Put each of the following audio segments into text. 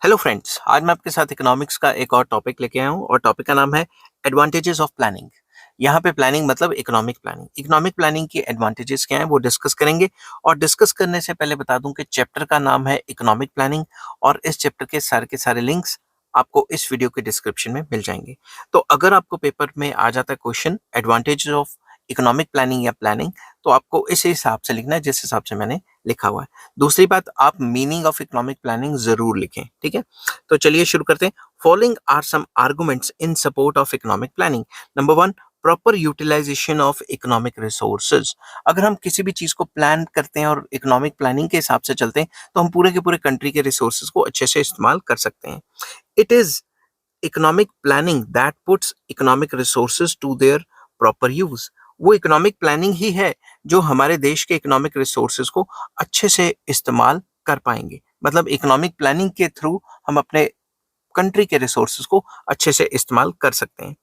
Hello friends, आज मैं आपके साथ इकोनॉमिक्स का एक और टॉपिक लेके आया हूँ और टॉपिक का नाम है एडवांटेजेस ऑफ प्लानिंग। यहाँ पे प्लानिंग मतलब इकोनॉमिक प्लानिंग। इकोनॉमिक प्लानिंग की एडवांटेजेस क्या हैं वो डिस्कस करेंगे। और डिस्कस करने से पहले बता दूं कि चैप्टर का नाम है इकोनॉमिक प्लानिंग और इस चैप्टर के सारे लिंक्स आपको इस वीडियो के डिस्क्रिप्शन में मिल जाएंगे। तो अगर आपको पेपर में आ जाता है question advantages of economic planning या प्लानिंग, तो आपको इस हिसाब से लिखना है जिस हिसाब से मैंने लिखा हुआ है। दूसरी बात, आप मीनिंग ऑफ इकोनॉमिक प्लानिंग जरूर लिखें, ठीक है। तो चलिए शुरू करते हैं। Following are some arguments in support of economic planning. Number one, proper utilization of economic resources. अगर हम किसी भी चीज को प्लान करते हैं और इकोनॉमिक प्लानिंग के हिसाब से चलते हैं तो हम पूरे के पूरे कंट्री के रिसोर्सेज को अच्छे से इस्तेमाल कर सकते हैं। It is economic planning that puts economic resources to their proper use. वो इकोनॉमिक प्लानिंग ही है जो हमारे देश के इकोनॉमिक रिसोर्सेज को अच्छे से इस्तेमाल कर पाएंगे। मतलब इकोनॉमिक प्लानिंग के थ्रू हम अपने कंट्री के रिसोर्सेज को अच्छे से इस्तेमाल कर सकते हैं।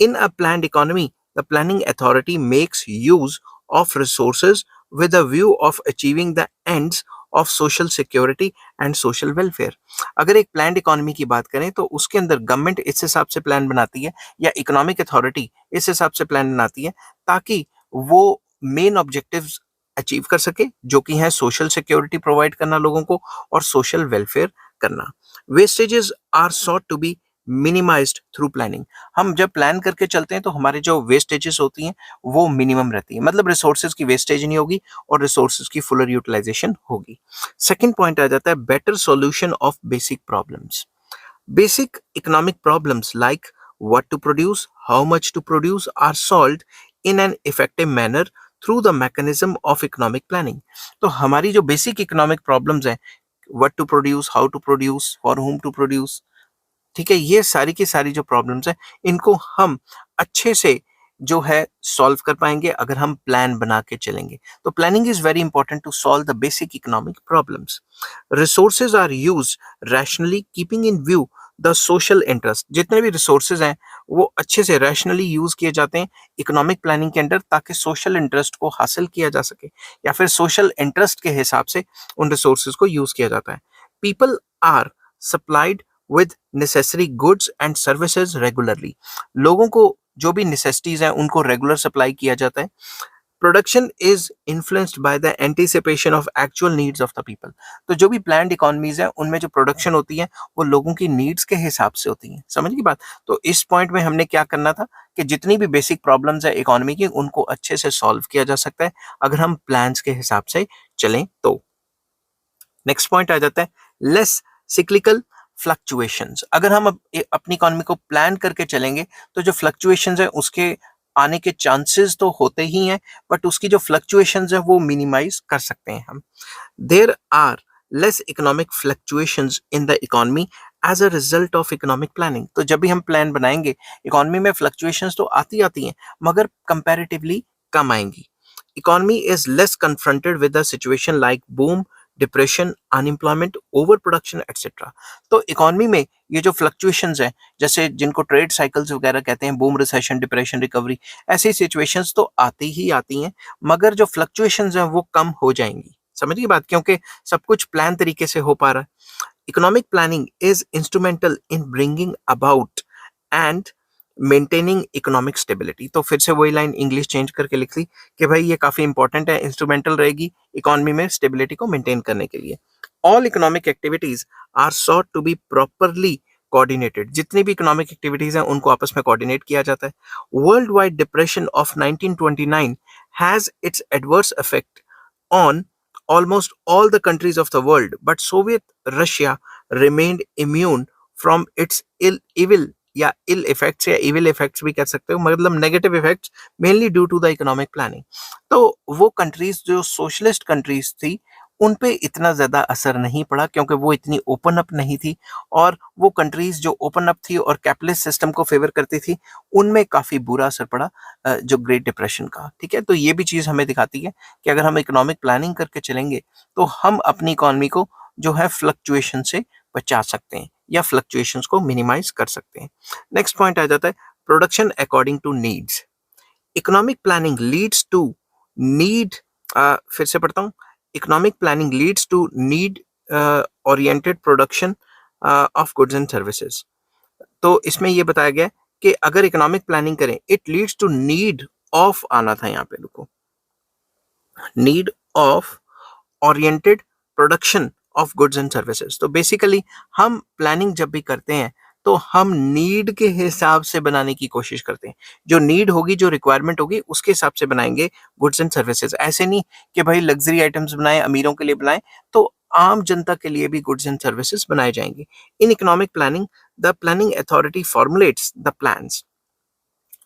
In a planned economy, the planning authority makes use of resources with a view of achieving the ends of social security and social welfare. अगर एक प्लान्ड इकोनॉमी की बात करें तो उसके अंदर गवर्नमेंट इस हिसाब से प्लान बनाती है या इकोनॉमिक अथॉरिटी इस हिसाब से प्लान बनाती है ताकि वो मेन ऑब्जेक्टिव्स अचीव कर सके, जो कि है सोशल सिक्योरिटी प्रोवाइड करना लोगों को और सोशल वेलफेयर करना। Wastages are sought to be minimized through planning. हम जब प्लान करके चलते हैं तो हमारे जो वेस्टेजेस होती हैं वो मिनिमम रहती है, मतलब रिसोर्सेज की वेस्टेज नहीं होगी और रिसोर्सेज की फुलर यूटिलाइजेशन होगी। सेकंड पॉइंट आ जाता है better solution of basic problems. Basic economic problems like what to produce, how much to produce are solved in an effective manner through the mechanism of economic planning. तो हमारी जो basic economic problems हैं, what to produce, how to produce, for whom to produce, ठीक है, ये सारी की सारी जो प्रॉब्लम्स हैं इनको हम अच्छे से जो है सॉल्व कर पाएंगे अगर हम प्लान बना के चलेंगे। तो planning is very important to solve the basic economic problems. Resources are use rationally keeping in view the social interest. जितने भी रिसोर्सेज हैं वो अच्छे से रैशनली यूज किए जाते हैं इकोनॉमिक प्लानिंग के अंडर ताकि सोशल इंटरेस्ट को हासिल किया जा सके या फिर सोशल इंटरेस्ट के हिसाब से उन रिसोर्सेज को यूज किया जाता है। People are supplied with necessary goods and services regularly. लोगों को जो भी नेसेसिटीज हैं उनको रेगुलर सप्लाई किया जाता है। Production is influenced by the anticipation of actual needs of the people. तो जो भी प्लान्ड इकोनॉमीज है उनमें जो प्रोडक्शन होती है वो लोगों की नीड्स के हिसाब से होती है। समझ गई बात। तो इस पॉइंट में हमने क्या करना था कि जितनी भी बेसिक प्रॉब्लम्स है इकोनॉमी की उनको अच्छे से सॉल्व किया जा सकता है अगर हम प्लान्स के हिसाब से चलें तो। नेक्स्ट पॉइंट आ जाता है लेस सिक्लिकल फ्लक्चुएशंस। अगर हम अपनी इकोनॉमी को प्लान करके चलेंगे तो जो फ्लक्चुएशंस है उसके आने के चांसेस तो होते ही हैं, बट उसकी जो फ्लक्चुएशंस है वो मिनिमाइज कर सकते हैं हम। There are less economic fluctuations in the economy as a result of economic planning. तो जब भी हम प्लान बनाएंगे इकोनॉमी में फ्लक्चुएशंस तो आती आती हैं मगर कंपैरेटिवली कम आएंगी। Economy is less confronted with a situation like boom, depression, unemployment, over production etcetera. तो इकोनॉमी में ये जो फ्लक्चुएशंस हैं जैसे जिनको ट्रेड साइकिल्स वगैरह कहते हैं, बूम, रिसेशन, डिप्रेशन, रिकवरी, ऐसी सिचुएशंस तो आती ही आती हैं मगर जो फ्लक्चुएशंस हैं वो कम हो जाएंगी। समझिए बात, क्योंकि सब कुछ प्लान तरीके से हो पा रहा है। Economic planning is instrumental in bringing about and maintaining economic stability. तो फिर से वही लाइन इंग्लिश चेंज करके लिख ली कि भाई ये काफी इंपॉर्टेंट है, इंस्ट्रूमेंटल रहेगी इकोनॉमी में स्टेबिलिटी को मेंटेन करने के लिए। All economic activities are sought to be properly coordinated. जितनी भी इकोनॉमिक एक्टिविटीज हैं उनको आपस में कोऑर्डिनेट किया जाता है। World wide depression of 1929 has its adverse effect on almost all the countries of the world, but Soviet Russia remained immune from its evil या ill effects या evil effects भी कह सकते हो, मतलब negative effects mainly due to the economic planning. तो वो countries जो सोशलिस्ट कंट्रीज थी उन पे इतना ज्यादा असर नहीं पड़ा क्योंकि वो इतनी ओपन अप नहीं थी, और वो कंट्रीज जो ओपन अप थी और कैपिटलिस्ट सिस्टम को फेवर करती थी उनमें काफी बुरा असर पड़ा जो ग्रेट डिप्रेशन का। ठीक है, तो ये भी चीज हमें दिखाती है कि अगर हम इकोनॉमिक प्लानिंग करके चलेंगे तो हम अपनी इकोनॉमी को जो है फ्लक्चुएशन से बचा सकते हैं या फ्लक्चुएशंस को मिनिमाइज कर सकते हैं। नेक्स्ट पॉइंट आ जाता है production according to needs. Economic planning leads to need, फिर से पढ़ता हूँ, economic planning leads to need oriented production of goods and services. तो इसमें ये बताया गया कि अगर इकोनॉमिक प्लानिंग करें, it leads to need of, आना था यहाँ पे, रुको, need of oriented production of goods and services. तो बेसिकली हम प्लानिंग जब भी करते हैं तो हम नीड के हिसाब से बनाने की कोशिश करते हैं। जो नीड होगी, जो रिक्वायरमेंट होगी, उसके हिसाब से बनाएंगे गुड्स एंड सर्विसेज। ऐसे नहीं कि भाई लग्जरी आइटम्स बनाएं, अमीरों के लिए बनाएं, तो आम जनता के लिए भी गुड्स एंड सर्विसेज बनाए जाएंगे। In economic planning, the planning authority formulates the plans.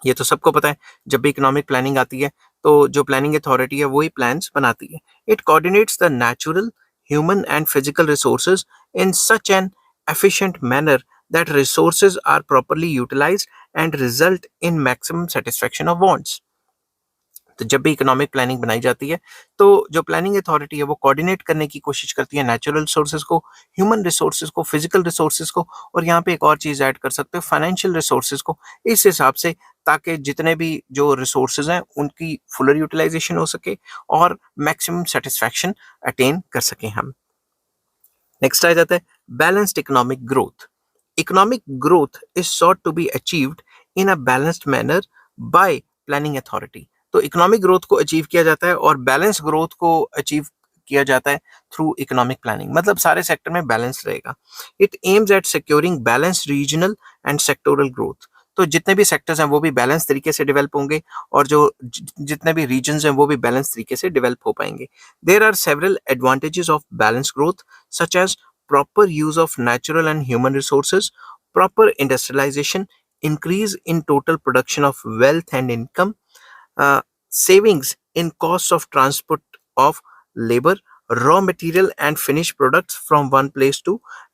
ये तो सबको पता है, जब भी इकोनॉमिक प्लानिंग आती है तो जो प्लानिंग अथॉरिटी है वही प्लान्स बनाती है। It coordinates the natural, human and physical resources in such an efficient manner that resources are properly utilized and result in maximum satisfaction of wants. तो जब भी इकोनॉमिक प्लानिंग बनाई जाती है तो जो प्लानिंग अथॉरिटी है वो कोऑर्डिनेट करने की कोशिश करती है नेचुरल रिसोर्सेज को, ह्यूमन रिसोर्सेज को, फिजिकल रिसोर्सेज को, और यहाँ पे एक और चीज ऐड कर सकते हो, फाइनेंशियल रिसोर्सेज को, इस हिसाब से, ताकि जितने भी जो रिसोर्सेज हैं उनकी फुलर यूटिलाइजेशन हो सके और मैक्सिमम सेटिस्फैक्शन अटेन कर सकें हम। नेक्स्ट आ जाता है balanced economic growth. Economic growth is sought to be achieved in a balanced manner by planning authority। तो इकोनॉमिक ग्रोथ को अचीव किया जाता है और बैलेंस ग्रोथ को अचीव किया जाता है थ्रू इकोनॉमिक प्लानिंग, मतलब सारे सेक्टर में बैलेंस रहेगा। It aims at securing balance regional and sectoral growth. तो जितने भी सेक्टर्स हैं वो भी बैलेंस तरीके से डेवलप होंगे और जो जितने भी रीजन्स हैं वो भी बैलेंस तरीके से डेवलप हो पाएंगे। There are several advantages of balance growth such as proper use of natural and human resources, proper industrialization, increase in total production of wealth and income, savings in costs of transport of labor, raw material and finished products from one place to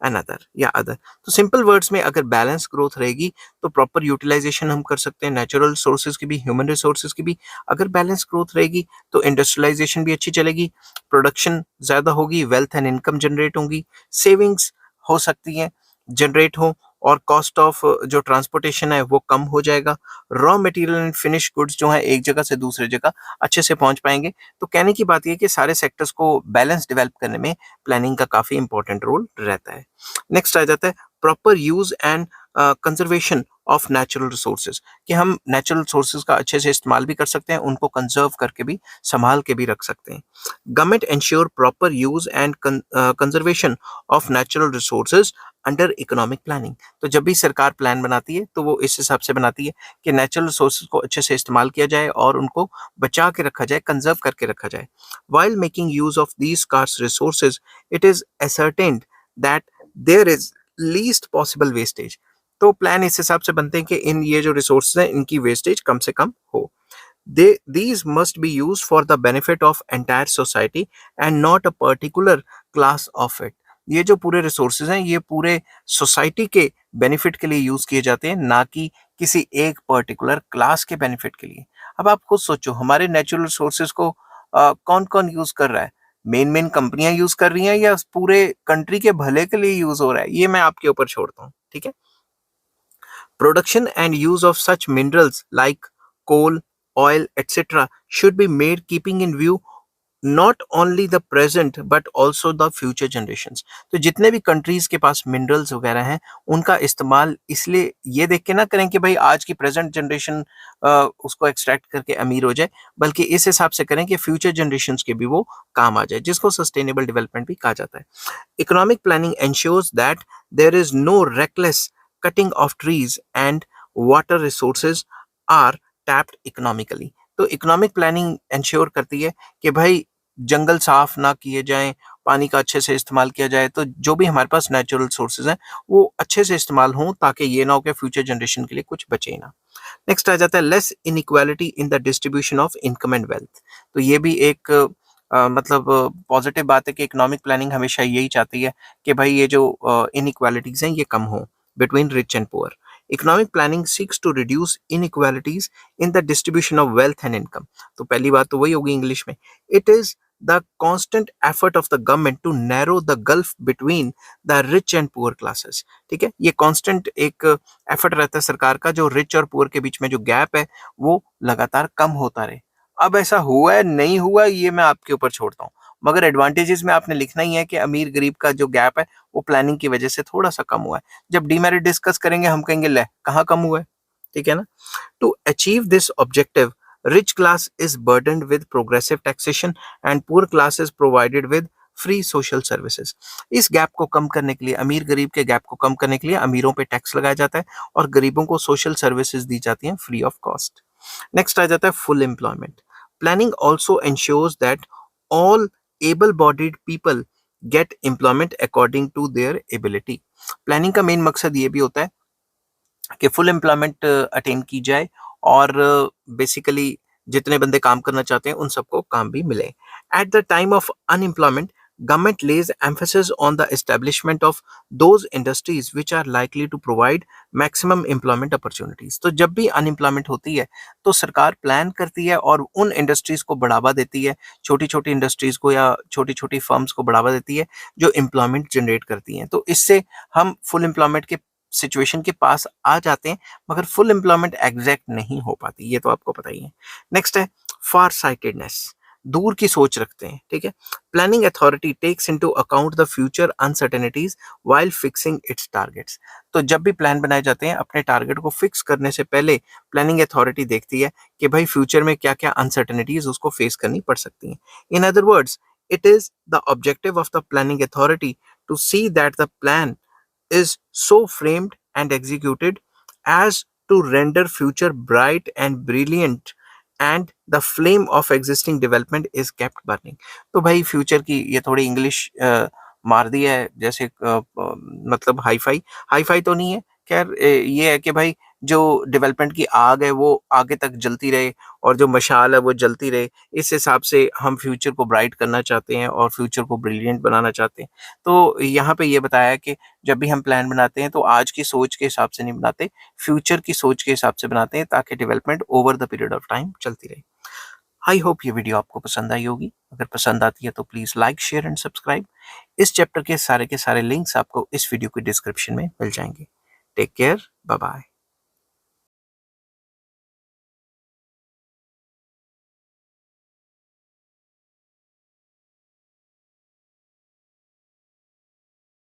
another या other. तो simple words में अगर balance growth रहेगी तो proper utilisation हम कर सकते हैं, नेचुरल रिसोर्सेज की भी, ह्यूमन रिसोर्सेज की भी। अगर बैलेंस ग्रोथ रहेगी तो इंडस्ट्रियलाइजेशन भी अच्छी चलेगी, प्रोडक्शन ज़्यादा होगी, वेल्थ एंड इनकम जनरेट होंगी, सेविंग्स हो सकती हैं, जनरेट हो, और कॉस्ट ऑफ जो ट्रांसपोर्टेशन है वो कम हो जाएगा, raw material and finish goods जो है एक जगह से दूसरे जगह अच्छे से पहुंच पाएंगे। तो कहने की बात यह कि सारे सेक्टर्स को बैलेंस डेवलप करने में प्लानिंग का काफी इंपॉर्टेंट रोल रहता है। नेक्स्ट आ जाता है proper use and conservation of natural resources, कि हम नेचुरल रिसोर्सेज का अच्छे से इस्तेमाल भी कर सकते हैं, उनको कंजर्व करके भी, संभाल के भी रख सकते हैं। Government ensure proper use and conservation of natural resources under economic planning. तो जब भी सरकार प्लान बनाती है तो वो इस हिसाब से बनाती है कि नेचुरल रिसोर्सेज को अच्छे से इस्तेमाल किया जाए और उनको बचा के रखा जाए, कंजर्व करके रखा जाए। While making use of these scarce resources it is ascertained that there is least possible wastage. तो प्लान इस हिसाब से बनते हैं कि इन ये जो रिसोर्सेज हैं इनकी वेस्टेज कम से कम हो। These must be used for the benefit of entire society and not a particular class of it। ये जो पूरे रिसोर्सेज हैं ये पूरे सोसाइटी के बेनिफिट के लिए यूज किए जाते हैं, ना कि किसी एक पर्टिकुलर क्लास के बेनिफिट के लिए। अब आप खुद सोचो, हमारे नेचुरल रिसोर्सेज को कौन कौन यूज कर रहा है? मेन कंपनियां यूज कर रही हैं या पूरे कंट्री के भले के लिए यूज हो रहा है? ये मैं आपके ऊपर छोड़ता हूँ, ठीक है। Production and use of such minerals like coal, oil, etc. should be made keeping in view not only the present but also the future generations। तो जितने भी कंट्रीज के पास मिनरल्स वगैरह हैं उनका इस्तेमाल इसलिए ये देख के ना करें कि भाई आज की प्रेजेंट जनरेशन उसको एक्सट्रैक्ट करके अमीर हो जाए, बल्कि इस हिसाब से करें कि फ्यूचर जनरेशंस के भी वो काम आ जाए, जिसको सस्टेनेबल डेवलपमेंट भी कहा जाता है। Economic planning ensures that there is no reckless cutting of trees and water resources are tapped economically। तो इकोनॉमिक प्लानिंग इंश्योर करती है कि भाई जंगल साफ ना किए जाएं, पानी का अच्छे से इस्तेमाल किया जाए, तो जो भी हमारे पास नेचुरल सोर्सेज हैं वो अच्छे से इस्तेमाल हों, ताकि ये ना हो कि फ्यूचर जनरेशन के लिए कुछ बचे ना। नेक्स्ट आ जाता है less inequality in the distribution of income and wealth. तो ये भी एक मतलब पॉजिटिव बात है कि इकोनॉमिक प्लानिंग हमेशा यही चाहती है कि भाई ये जो इनइक्वालिटीज हैं ये कम हो between rich and poor। Economic planning seeks to reduce inequalities in the distribution of wealth and income। तो पहली बात तो वही होगी इंग्लिश में, it is the constant effort of the government to narrow the gulf between the rich and poor classes। ठीक है, ये constant एक एफर्ट रहता है सरकार का, जो रिच और पुअर के बीच में जो गैप है वो लगातार कम होता रहे। अब ऐसा हुआ है नहीं हुआ ये मैं आपके ऊपर छोड़ता हूँ, मगर एडवांटेजेस में आपने लिखना ही है कि अमीर गरीब का जो गैप है वो प्लानिंग की वजह से थोड़ा सा कम हुआ है। जब डीमेरिट डिस्कस करेंगे हम कहेंगे ले कहाँ कम हुआ है, ठीक है ना। To achieve this objective, rich class is burdened with progressive taxation and poor class is provided with free social services. इस गैप को कम करने के लिए, अमीर गरीब के गैप को कम करने के लिए अमीरों पे टैक्स लगाया जाता है और गरीबों को सोशल सर्विसेज दी जाती हैं फ्री ऑफ कॉस्ट। नेक्स्ट आ जाता है full employment. Planning also ensures that all able bodied people get employment according to their ability. Planning का मेन मकसद ये भी होता है कि फुल एम्प्लॉयमेंट अटेन की जाए और बेसिकली जितने बंदे काम करना चाहते हैं उन सबको काम भी मिले। At the time of unemployment government lays emphasis on the establishment of those industries which are likely to provide maximum employment opportunities। तो जब भी अनएम्प्लॉयमेंट होती है तो सरकार प्लान करती है और उन इंडस्ट्रीज को बढ़ावा देती है, छोटी छोटी इंडस्ट्रीज को या छोटी छोटी फर्म्स को बढ़ावा देती है जो एम्प्लॉयमेंट जनरेट करती हैं। तो इससे हम फुल एम्प्लॉयमेंट के सिचुएशन के पास आ जाते हैं, मगर फुल एम्प्लॉयमेंट एग्जैक्ट नहीं हो पाती, ये तो आपको पता ही है। नेक्स्ट है फार साइटेडनेस, दूर की सोच रखते हैं, ठीक है। Planning authority takes into account the future uncertainties while fixing its targets. तो जब भी प्लान बनाए जाते हैं अपने टारगेट को फिक्स करने से पहले प्लानिंग अथॉरिटी देखती है कि भाई फ्यूचर में क्या क्या अनसर्टेनिटीज उसको फेस करनी पड़ सकती हैं। In other words, it is the objective of the planning authority to see that the plan is so framed and executed as to render future bright and brilliant and the flame of existing development is kept burning। तो भाई future की ये थोड़ी English मार दी है जैसे मतलब hi fi तो नहीं है, खैर ये है कि भाई जो डेवलपमेंट की आग है वो आगे तक जलती रहे और जो मशाल है वो जलती रहे। इस हिसाब से हम फ्यूचर को ब्राइट करना चाहते हैं और फ्यूचर को ब्रिलियंट बनाना चाहते हैं। तो यहाँ पे ये बताया कि जब भी हम प्लान बनाते हैं तो आज की सोच के हिसाब से नहीं बनाते, फ्यूचर की सोच के हिसाब से बनाते हैं ताकि development over the period of time चलती रहे। आई होप ये वीडियो आपको पसंद आई होगी। अगर पसंद आती है तो please like share and subscribe. इस चैप्टर के सारे लिंक्स आपको इस वीडियो के डिस्क्रिप्शन में मिल जाएंगे। Take care, bye bye.